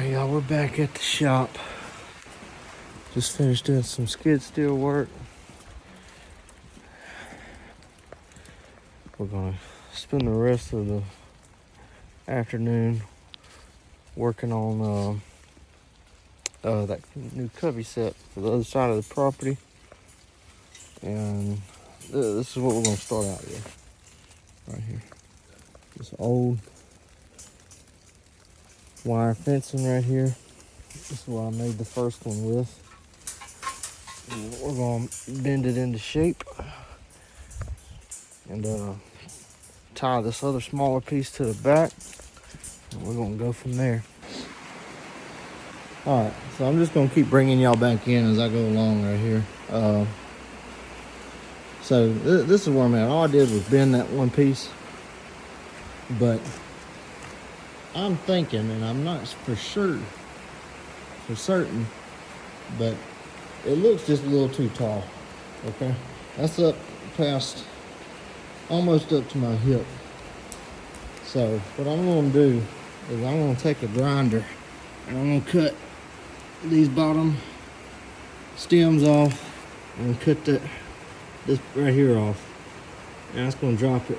Alright, y'all, we're back at the shop. Just finished doing some skid steer work. We're gonna spend the rest of the afternoon working on that new cubby set for the other side of the property. And this is what we're gonna start out with. Right here. This old wire fencing right here. This is what I made the first one with. And we're gonna bend it into shape and tie this other smaller piece to the back, and we're gonna go from there. All right, so I'm just gonna keep bringing y'all back in as I go along right here. So this is where I'm at. All I did was bend that one piece, but I'm thinking, and I'm not for certain, but it looks just a little too tall. Okay, that's up past, almost up to my hip. So what I'm gonna do is I'm gonna take a grinder and I'm gonna cut these bottom stems off and cut this right here off. And that's gonna drop it,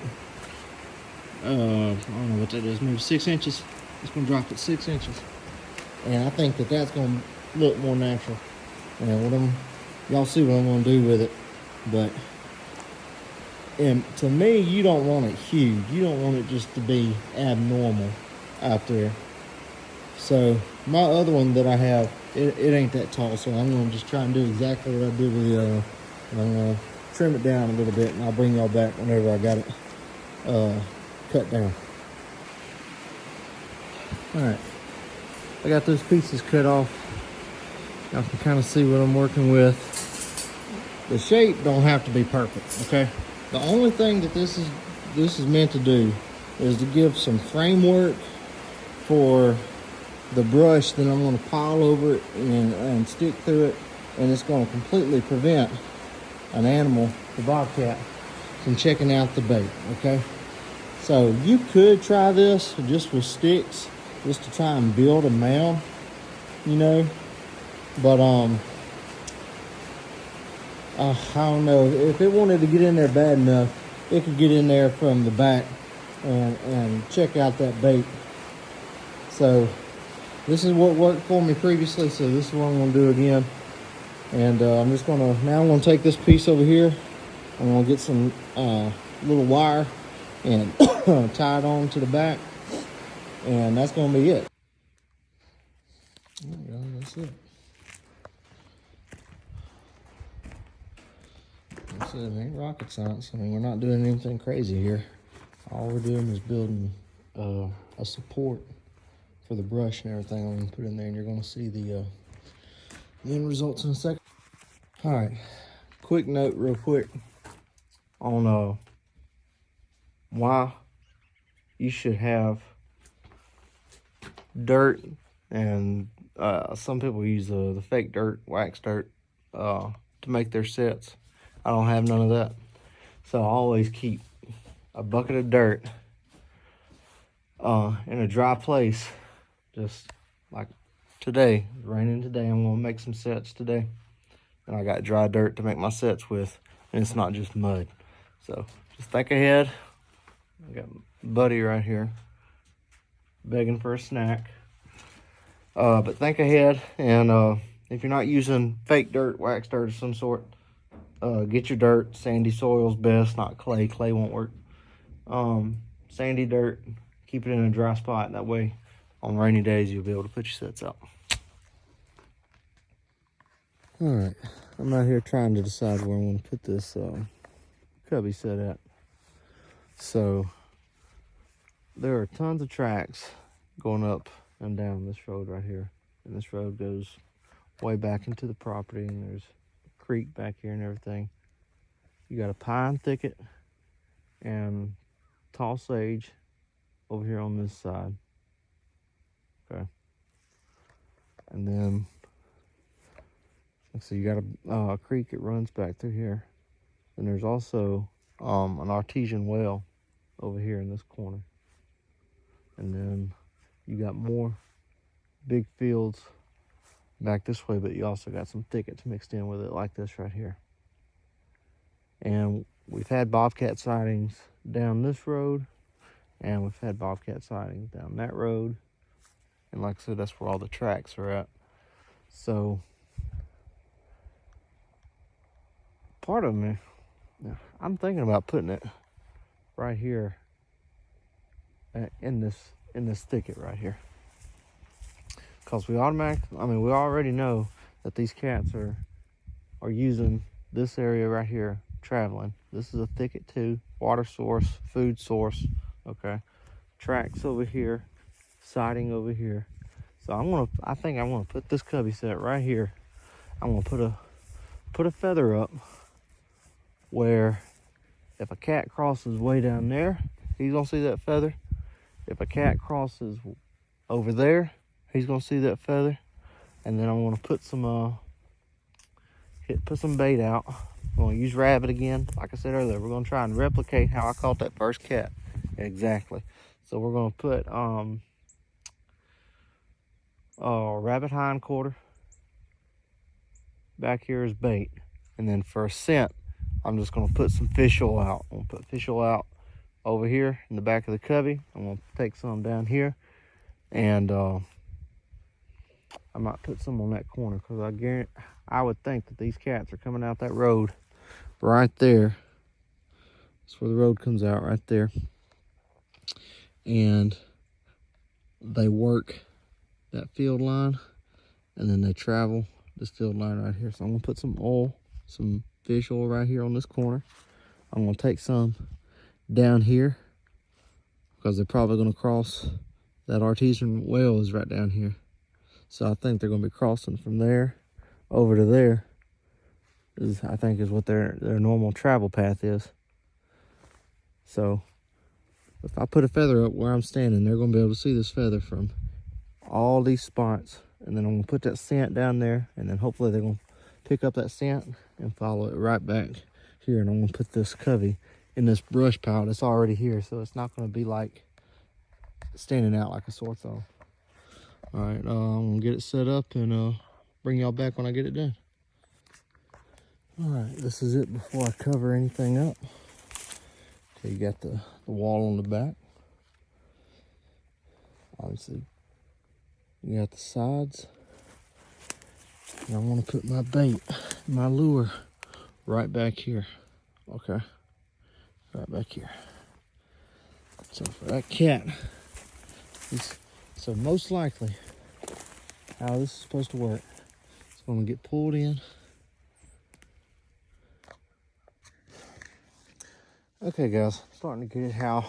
I don't know what that is, maybe 6 inches. It's gonna drop it 6 inches. And I think that that's gonna look more natural. And y'all see what I'm gonna do with it. But and to me, you don't want it huge. You don't want it just to be abnormal out there. So my other one that I have, it ain't that tall. So I'm gonna just try and do exactly what I did with the other one. I'm gonna trim it down a little bit, and I'll bring y'all back whenever I got it cut down. All right, I got those pieces cut off. Y'all can kind of see what I'm working with. The shape don't have to be perfect, okay? The only thing that this is meant to do is to give some framework for the brush that I'm going to pile over it and stick through it, and it's going to completely prevent an animal, the bobcat, from checking out the bait, okay? So you could try this just with sticks, just to try and build a mound, you know, but I don't know. If it wanted to get in there bad enough, it could get in there from the back and check out that bait. So this is what worked for me previously, so this is what I'm gonna do again. And I'm gonna take this piece over here. I'm gonna get some little wire and tie it on to the back, and that's gonna be it. There we go, that's it. It ain't rocket science. I mean, we're not doing anything crazy here. All we're doing is building a support for the brush and everything I'm gonna put in there, and you're gonna see the end results in a second. All right, quick note real quick on why you should have dirt, and some people use the fake dirt, wax dirt, to make their sets. I don't have none of that. So I always keep a bucket of dirt in a dry place. Just like today, it's raining today. I'm gonna make some sets today. And I got dry dirt to make my sets with. And it's not just mud. So just think ahead. I got Buddy right here begging for a snack. But think ahead, and if you're not using fake dirt, wax dirt of some sort, get your dirt. Sandy soil's best, not clay. Clay won't work. Sandy dirt, keep it in a dry spot. That way, on rainy days, you'll be able to put your sets out. All right, I'm out here trying to decide where I'm going to put this cubby set at. So, there are tons of tracks going up and down this road right here. And this road goes way back into the property, and there's creek back here and everything. You got a pine thicket and tall sage over here on this side. Okay. And then, let's see, you got a creek that runs back through here. And there's also an artesian well over here in this corner. And then you got more big fields back this way, but you also got some thickets mixed in with it like this right here. And we've had bobcat sightings down this road, and we've had bobcat sightings down that road. And like I said, that's where all the tracks are at. So part of me, I'm thinking about putting it right here in this thicket right here, because we already know that these cats are using this area right here, traveling. This is a thicket too, water source, food source, okay? Tracks over here, siding over here. So I think I'm gonna put this cubby set right here. I'm gonna put a feather up where if a cat crosses way down there, he's gonna see that feather. If a cat crosses over there, he's gonna see that feather. And then I'm gonna put some bait out. I'm gonna use rabbit again. Like I said earlier, we're gonna try and replicate how I caught that first cat. Exactly. So we're gonna put rabbit hindquarter back here as bait. And then for a scent, I'm just gonna put some fish oil out. I'm gonna put fish oil out over here in the back of the cubby. I'm gonna take some down here, and I might put some on that corner, because I would think that these cats are coming out that road right there. That's where the road comes out right there. And they work that field line, and then they travel this field line right here. So I'm gonna put some fish oil right here on this corner. I'm gonna take some down here, because they're probably gonna cross that artesian well is right down here. So I think they're gonna be crossing from there over to there. I think is what their normal travel path is. So if I put a feather up where I'm standing, they're gonna be able to see this feather from all these spots. And then I'm gonna put that scent down there, and then hopefully they're gonna pick up that scent and follow it right back here. And I'm gonna put this covey in this brush pile that's already here, so it's not gonna be like standing out like a sore thumb. All right, I'm gonna get it set up and bring y'all back when I get it done. All right, this is it before I cover anything up. Okay, you got the wall on the back. Obviously, you got the sides. And I want to put my bait, my lure, right back here. Okay, right back here. So for that cat, so most likely, how this is supposed to work, it's going to get pulled in. Okay guys, starting to get it how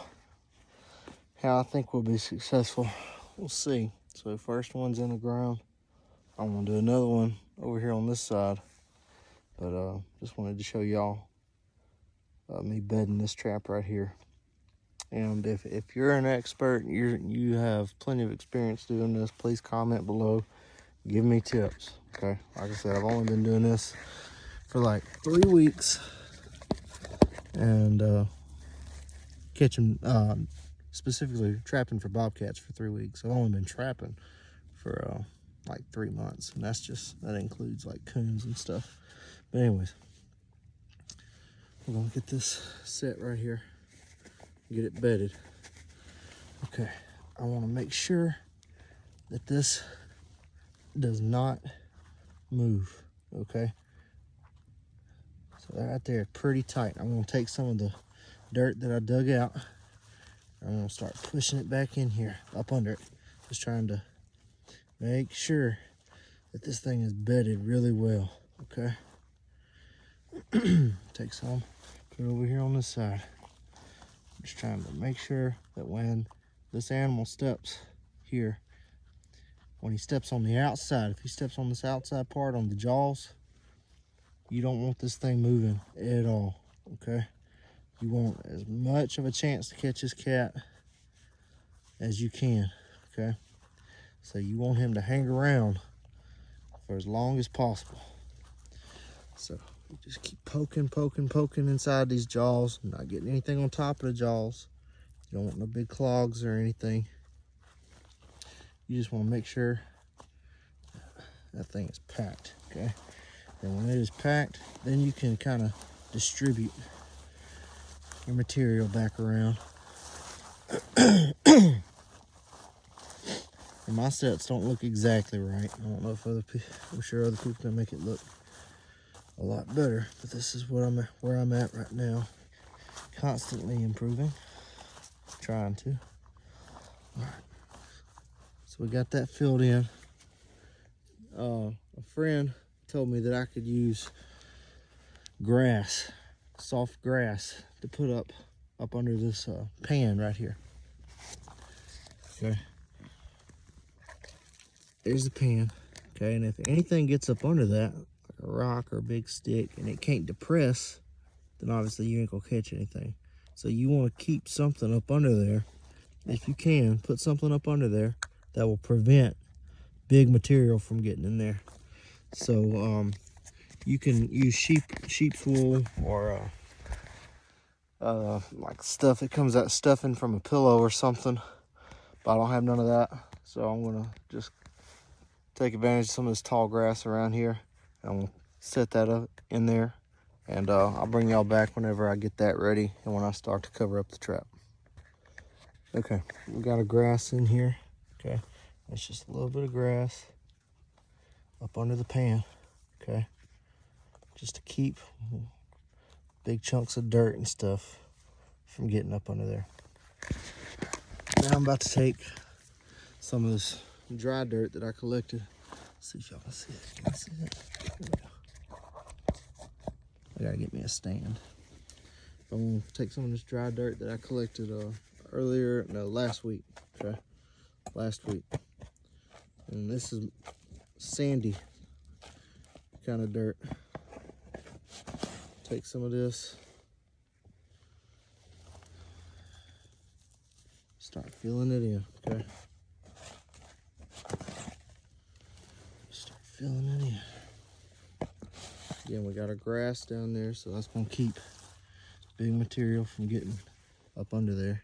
I think we'll be successful. We'll see. So first one's in the ground. I'm gonna do another one over here on this side. But just wanted to show y'all me bedding this trap right here. And if you're an expert, you have plenty of experience doing this, please comment below. Give me tips, okay? Like I said, I've only been doing this for like 3 weeks. And catching, specifically trapping for bobcats for 3 weeks. I've only been trapping for like 3 months, and that includes like coons and stuff. But anyways, we're gonna get this set right here, get it bedded. Okay, I want to make sure that this does not move. Okay, so right there, pretty tight. I'm gonna take some of the dirt that I dug out. I'm gonna start pushing it back in here, up under it. Just trying to make sure that this thing is bedded really well, okay? Take some, put it over here on this side. Just trying to make sure that when this animal steps here, when he steps on the outside, if he steps on this outside part on the jaws, you don't want this thing moving at all, okay? You want as much of a chance to catch this cat as you can, okay? So you want him to hang around for as long as possible. So you just keep poking inside these jaws, not getting anything on top of the jaws. You don't want no big clogs or anything. You just want to make sure that thing is packed, okay? And when it is packed, then you can kind of distribute your material back around. And my sets don't look exactly right. I don't know if other people, I'm sure other people can make it look a lot better, but this is what where I'm at right now. Constantly improving, trying to. All right, so we got that filled in. A friend told me that I could use grass, soft grass, to put up under this pan right here. Okay, there's the pan. Okay, and if anything gets up under that, like a rock or a big stick, and it can't depress, then obviously you ain't gonna catch anything. So you want to keep something up under there. If you can, put something up under there that will prevent big material from getting in there. So you can use sheep's wool, or like stuff that comes out stuffing from a pillow or something, but I don't have none of that, so I'm gonna just take advantage of some of this tall grass around here, and I'm gonna set that up in there, and I'll bring y'all back whenever I get that ready and when I start to cover up the trap. Okay, we got a grass in here. Okay, that's just a little bit of grass up under the pan. Okay, just to keep big chunks of dirt and stuff from getting up under there. Now I'm about to take some of this dry dirt that I collected. Let's see if y'all can see it. Can you see it? There we go. I gotta get me a stand. I'm gonna take some of this dry dirt that I collected last week. Okay, last week. And this is sandy kind of dirt. Take some of this. Start filling it in, okay? Start filling it in. Again, we got our grass down there, so that's gonna keep big material from getting up under there.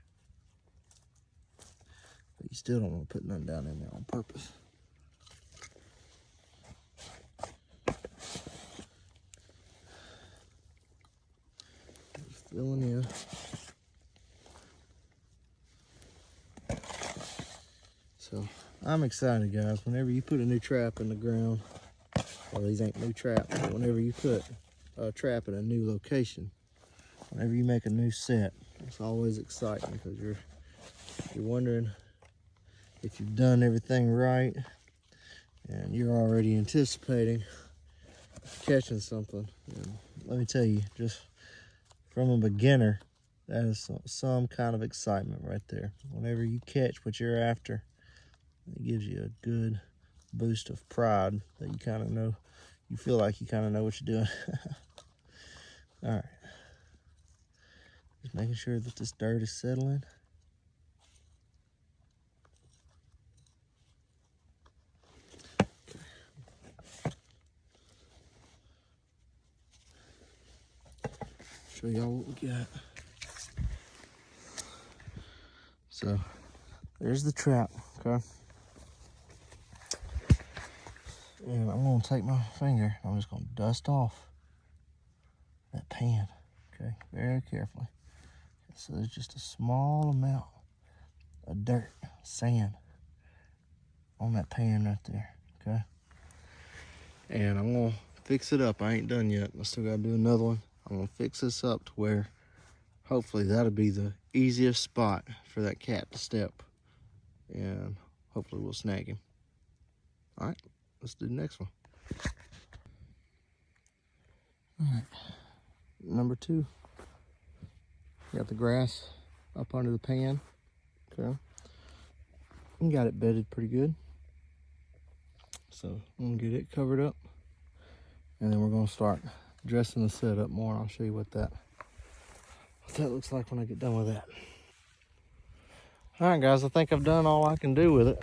But you still don't want to put nothing down in there on purpose. Filling in. So I'm excited, guys. Whenever you put a new trap in the ground, well, these ain't new traps, but whenever you put a trap in a new location, whenever you make a new set, it's always exciting, because you're wondering if you've done everything right, and you're already anticipating catching something. And let me tell you, just from a beginner, that is some kind of excitement right there. Whenever you catch what you're after, it gives you a good boost of pride that you kind of know, you feel like you kind of know what you're doing. All right, just making sure that this dirt is settling. Show y'all what we got. So there's the trap, okay? And I'm gonna take my finger, I'm just gonna dust off that pan, okay? Very carefully. So there's just a small amount of dirt, sand on that pan right there, okay? And I'm gonna fix it up. I ain't done yet. I still gotta do another one. I'm gonna fix this up to where hopefully that'll be the easiest spot for that cat to step, and hopefully we'll snag him. All right, let's do the next one. All right, number 2. Got the grass up under the pan, okay? And got it bedded pretty good. So I'm gonna get it covered up, and then we're gonna start dressing the set up more. I'll show you what that looks like when I get done with that. All right, guys, I think I've done all I can do with it.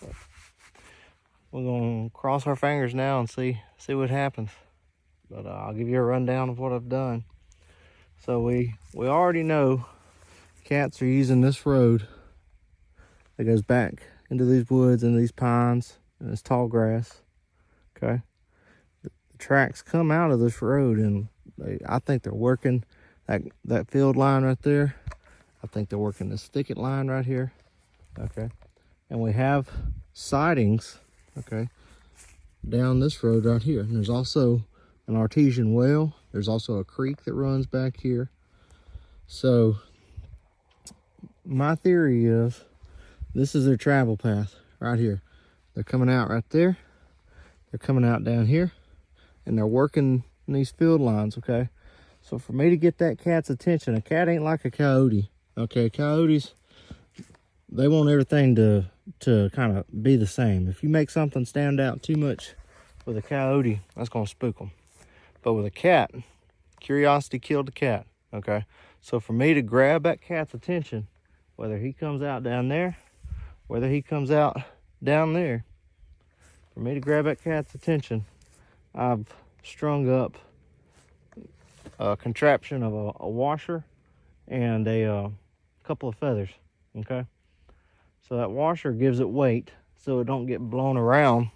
But we're gonna cross our fingers now and see what happens. But I'll give you a rundown of what I've done. So we already know cats are using this road that goes back into these woods and these pines and this tall grass. okay? The tracks come out of this road, and I think they're working that field line right there. I think they're working this thicket line right here, okay? And we have sightings, okay, down this road right here. And there's also an artesian well. There's also a creek that runs back here. So my theory is this is their travel path right here. They're coming out right there. They're coming out down here, and they're working in these field lines, okay? So for me to get that cat's attention, a cat ain't like a coyote, okay? Coyotes, they want everything to kind of be the same. If you make something stand out too much with a coyote, that's gonna spook them. But with a cat, curiosity killed the cat, okay? So for me to grab that cat's attention, whether he comes out down there, whether he comes out down there, for me to grab that cat's attention, I've strung up a contraption of a washer and a couple of feathers, okay? So that washer gives it weight so it don't get blown around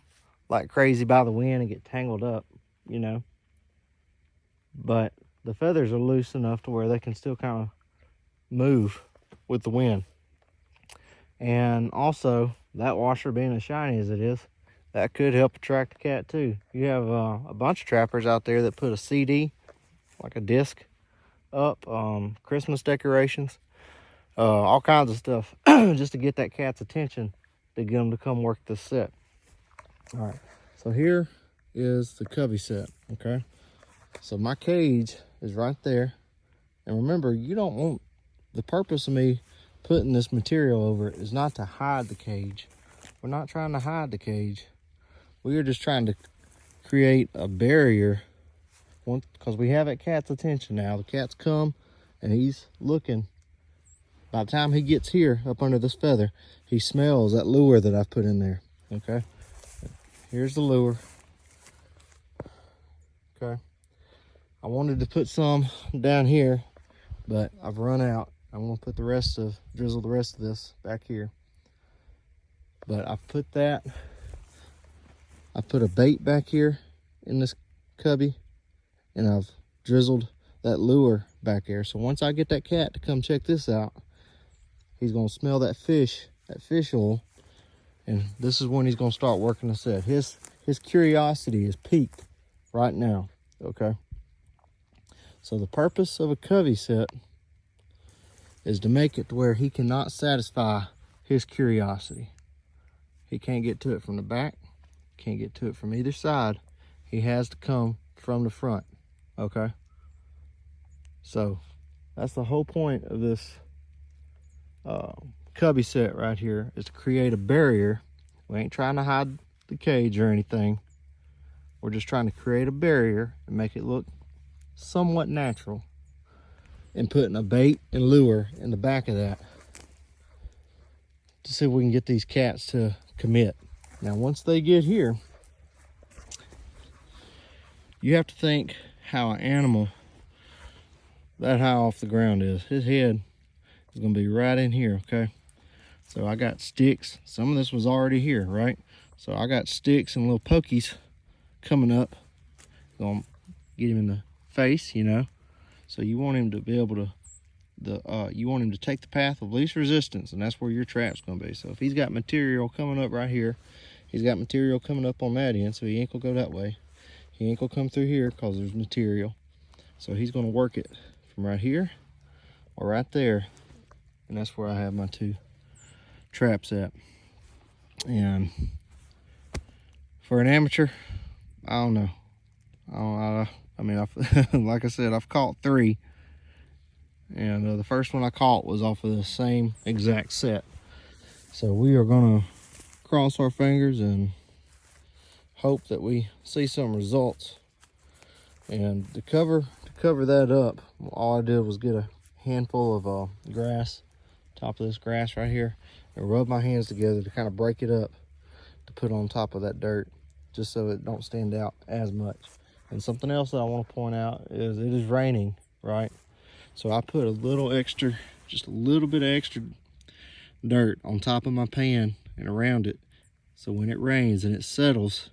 like crazy by the wind and get tangled up, you know? But the feathers are loose enough to where they can still kind of move with the wind. And also, that washer being as shiny as it is, that could help attract a cat too. You have a bunch of trappers out there that put a CD, like a disc, up, Christmas decorations, all kinds of stuff, just to get that cat's attention, to get them to come work this set. All right, so here is the cubby set, okay? So my cage is right there. And remember, you don't want, the purpose of me putting this material over it is not to hide the cage. We're not trying to hide the cage. We are just trying to create a barrier, because we have that cat's attention now. The cat's come and he's looking. By the time he gets here up under this feather, he smells that lure that I've put in there, okay? Here's the lure, okay? I wanted to put some down here, but I've run out. I'm gonna put drizzle the rest of this back here. But I put a bait back here in this cubby, and I've drizzled that lure back there. So once I get that cat to come check this out, he's gonna smell that fish oil, and this is when he's gonna start working the set. His curiosity is peaked right now, okay? So the purpose of a cubby set is to make it to where he cannot satisfy his curiosity. He can't get to it from the back, can't get to it from either side. He has to come from the front, okay? So that's the whole point of this cubby set right here, is to create a barrier. We ain't trying to hide the cage or anything. We're just trying to create a barrier and make it look somewhat natural, and putting a bait and lure in the back of that to see if we can get these cats to commit. Now, once they get here, you have to think how an animal that high off the ground is. His head is gonna be right in here, okay? So I got sticks. Some of this was already here, right? So I got sticks and little pokies coming up. Gonna get him in the face, you know? So you want him to be able to, you want him to take the path of least resistance, and that's where your trap's gonna be. So if he's got material coming up right here, he's got material coming up on that end, so he ain't gonna go that way. He ain't gonna come through here because there's material. So he's gonna work it from right here or right there, and that's where I have my two traps at. And for an amateur, I don't know. I mean, like I said, I've caught 3, and the first one I caught was off of the same exact set. So we are gonna cross our fingers and hope that we see some results. And to cover that up, all I did was get a handful of grass, top of this grass right here, and rub my hands together to kind of break it up to put on top of that dirt, just so it don't stand out as much. And something else that I want to point out is it is raining, right? So I put a little extra, just a little bit of extra dirt on top of my pan and around it. So when it rains and it settles,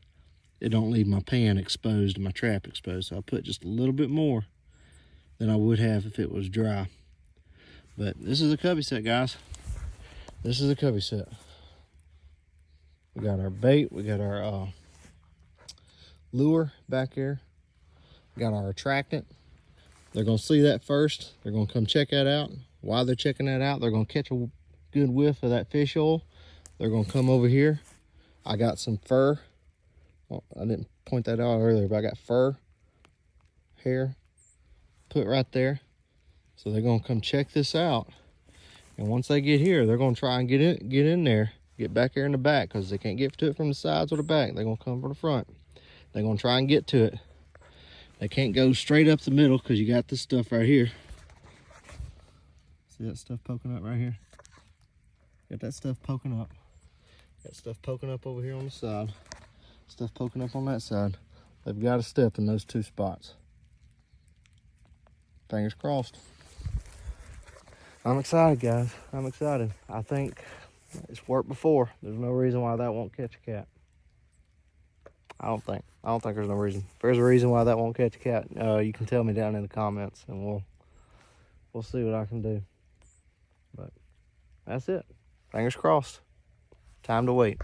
it don't leave my pan exposed and my trap exposed. So I put just a little bit more than I would have if it was dry. But this is a cubby set, guys. This is a cubby set. We got our bait, we got our lure back here, we got our attractant. They're gonna see that first. They're gonna come check that out. While they're checking that out, they're gonna catch a good whiff of that fish oil. They're gonna come over here. I got some fur. Well, I didn't point that out earlier, but I got fur hair put right there. So they're gonna come check this out. And once they get here, they're gonna try and get in there, get back here in the back, because they can't get to it from the sides or the back. They're gonna come from the front. They're gonna try and get to it. They can't go straight up the middle because you got this stuff right here. See that stuff poking up right here? Got that stuff poking up. Got stuff poking up over here on the side. Stuff poking up on that side. They've got to step in those two spots. Fingers crossed. I'm excited, guys. I'm excited. I think it's worked before. There's no reason why that won't catch a cat. I don't think there's no reason. If there's a reason why that won't catch a cat, you can tell me down in the comments, and we'll see what I can do. But that's it. Fingers crossed. Time to wait.